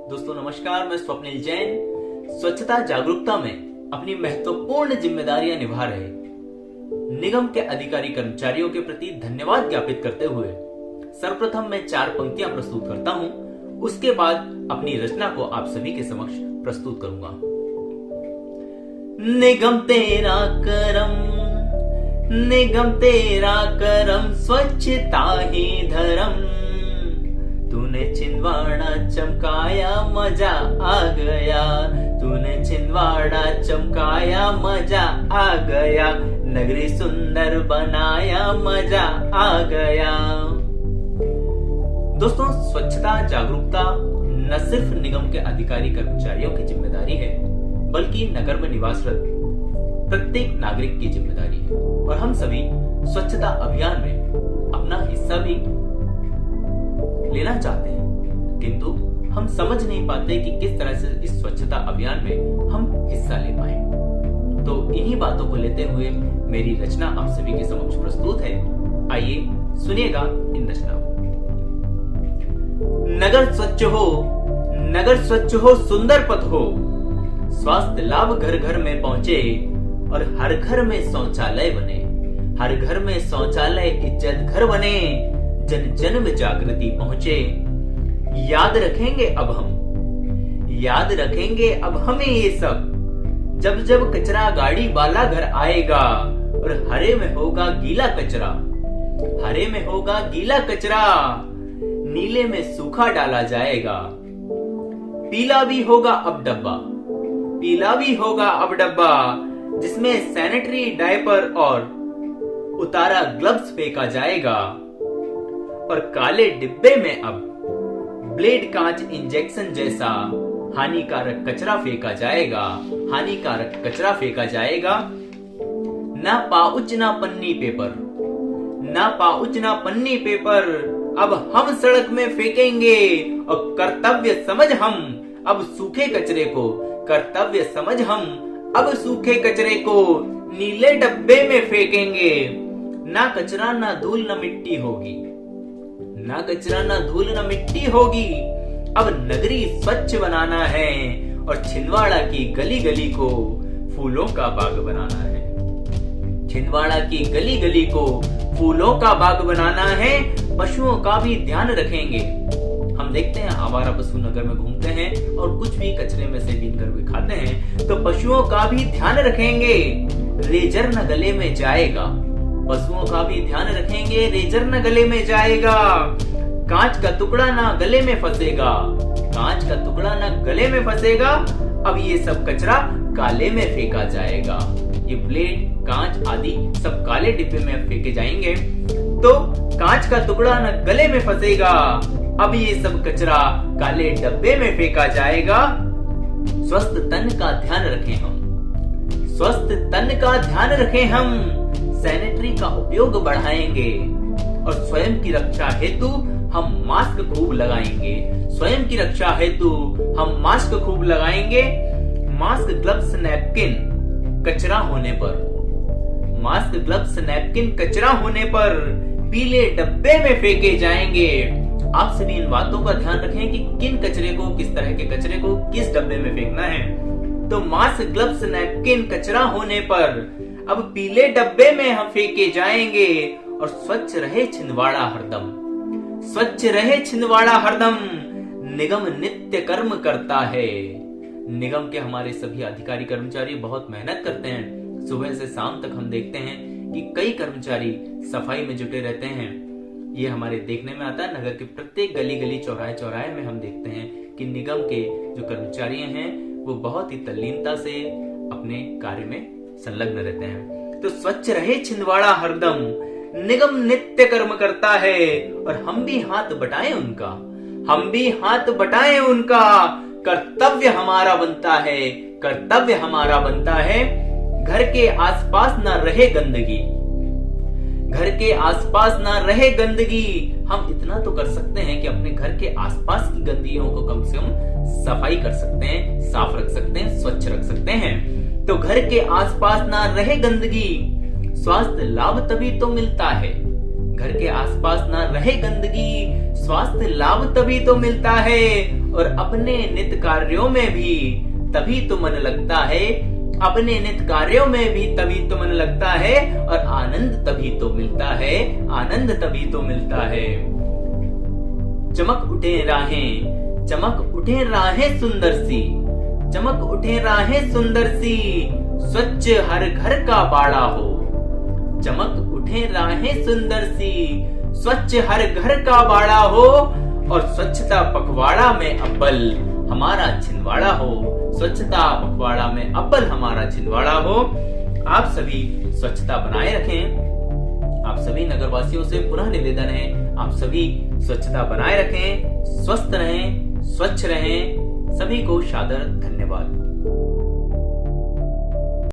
दोस्तों नमस्कार, मैं स्वप्निल जैन स्वच्छता जागरूकता में अपनी महत्वपूर्ण जिम्मेदारियां निभा रहे निगम के अधिकारी कर्मचारियों के प्रति धन्यवाद ज्ञापित करते हुए सर्वप्रथम मैं 4 पंक्तियां प्रस्तुत करता हूं। उसके बाद अपनी रचना को आप सभी के समक्ष प्रस्तुत करूंगा। निगम तेरा करम स्वच्छता ही धर्म, तूने छिंदवाड़ा चमकाया मजा आ गया, तूने छिंदवाड़ा चमकाया मजा आ गया, नगरी सुंदर बनाया मजा आ गया। दोस्तों, स्वच्छता जागरूकता न सिर्फ निगम के अधिकारी कर्मचारियों की जिम्मेदारी है, बल्कि नगर में निवासरत प्रत्येक नागरिक की जिम्मेदारी है और हम सभी स्वच्छता अभियान में अपना हिस्सा भी लेना चाहते हैं, किंतु हम समझ नहीं पाते कि किस तरह से इस स्वच्छता अभियान में हम हिस्सा ले पाए। तो इन्हीं बातों को लेते हुए मेरी रचना आप सभी के समक्ष प्रस्तुत है। आइए सुनिएगा इन रचना को। नगर स्वच्छ हो, सुंदर पथ हो, स्वास्थ्य लाभ घर घर में पहुंचे और हर घर में शौचालय बने, हर घर में शौचालय इज्जत घर बने, जन जन में जागृति पहुंचे। याद रखेंगे अब हमें ये सब, जब जब कचरा गाड़ी वाला घर आएगा और हरे में होगा गीला कचरा, नीले में सूखा डाला जाएगा। पीला भी होगा अब डब्बा, जिसमें सैनिटरी डायपर और उतारा ग्लव्स फेंका जाएगा। और काले डिब्बे में अब ब्लेड, कांच, इंजेक्शन जैसा हानिकारक कचरा फेंका जाएगा। ना पाउच ना पन्नी पेपर, अब हम सड़क में फेंकेंगे और कर्तव्य समझ हम अब सूखे कचरे को नीले डब्बे में फेंकेंगे। ना कचरा ना धूल न मिट्टी होगी, अब नगरी स्वच्छ बनाना है और छिंदवाड़ा की गली गली को फूलों का बाग बनाना है। पशुओं का भी ध्यान रखेंगे। हम देखते हैं आवारा पशु नगर में घूमते हैं और कुछ भी कचरे में से बीन कर भी खाते हैं, तो पशुओं का भी ध्यान रखेंगे, रेजर न गले में जाएगा। पशुओं का भी ध्यान रखेंगे, रेजर न गले में जाएगा। कांच का टुकड़ा ना गले में फंसेगा, अब ये सब कचरा काले में फेंका जाएगा। ये ब्लेड, कांच आदि सब काले डिब्बे में फेंके जाएंगे, तो कांच का टुकड़ा न गले में फंसेगा, अब ये सब कचरा काले डब्बे में फेंका जाएगा। स्वस्थ तन का ध्यान रखें हम, सैनिटरी का उपयोग बढ़ाएंगे और स्वयं की रक्षा हेतु हम मास्क खूब लगाएंगे। मास्क, ग्लव्स, नैपकिन कचरा होने पर पीले डब्बे में फेंके जाएंगे। आप सभी इन बातों का ध्यान रखें कि किस तरह के कचरे को किस डब्बे में फेंकना है। तो मास्क, ग्लव्स, नैपकिन कचरा होने पर अब पीले डब्बे में हम फेंके जाएंगे और स्वच्छ रहे छिंदवाड़ा हरदम। निगम नित्य कर्म करता है। निगम के हमारे सभी अधिकारी कर्मचारी बहुत मेहनत करते हैं। सुबह से शाम तक हम देखते हैं कि कई कर्मचारी सफाई में जुटे रहते हैं। ये हमारे देखने में आता है। नगर के प्रत्येक गली गली, चौराहे में हम देखते हैं कि निगम के जो कर्मचारी हैं वो बहुत ही तल्लीनता से अपने कार्य में संलग्न रहते हैं। तो स्वच्छ रहे छिंदवाड़ा हरदम, निगम नित्य कर्म करता है और हम भी हाथ बटाएं उनका। कर्तव्य हमारा बनता है। घर के आसपास ना रहे गंदगी। हम इतना तो कर सकते हैं कि अपने घर के आसपास की गंदगियों को कम से कम सफाई कर सकते हैं, साफ रख सकते हैं, स्वच्छ रख सकते हैं। तो घर के आसपास ना रहे गंदगी, स्वास्थ्य लाभ तभी तो मिलता है। घर के आसपास ना रहे गंदगी, स्वास्थ्य लाभ तभी तो मिलता है, और अपने नित्य कार्यों में भी तभी तो मन लगता है, अपने नित्य कार्यों में भी तभी तो मन लगता है, और आनंद तभी तो मिलता है, आनंद तभी तो मिलता है। चमक उठे राहें, चमक उठे राहें सुंदर सी, चमक उठे राहें सुंदर सी, स्वच्छ हर घर का बाड़ा हो। चमक उठे राहें सुंदर सी, स्वच्छ हर घर का बाड़ा हो, और स्वच्छता पखवाड़ा में अव्वल हमारा छिंदवाड़ा हो। स्वच्छता पखवाड़ा में अव्वल हमारा छिंदवाड़ा हो। आप सभी स्वच्छता बनाए रखें। आप सभी नगरवासियों से पुनः निवेदन है, आप सभी स्वच्छता बनाए रखें, स्वस्थ रहें, स्वच्छ रहें। सभी को सादर धन्यवाद।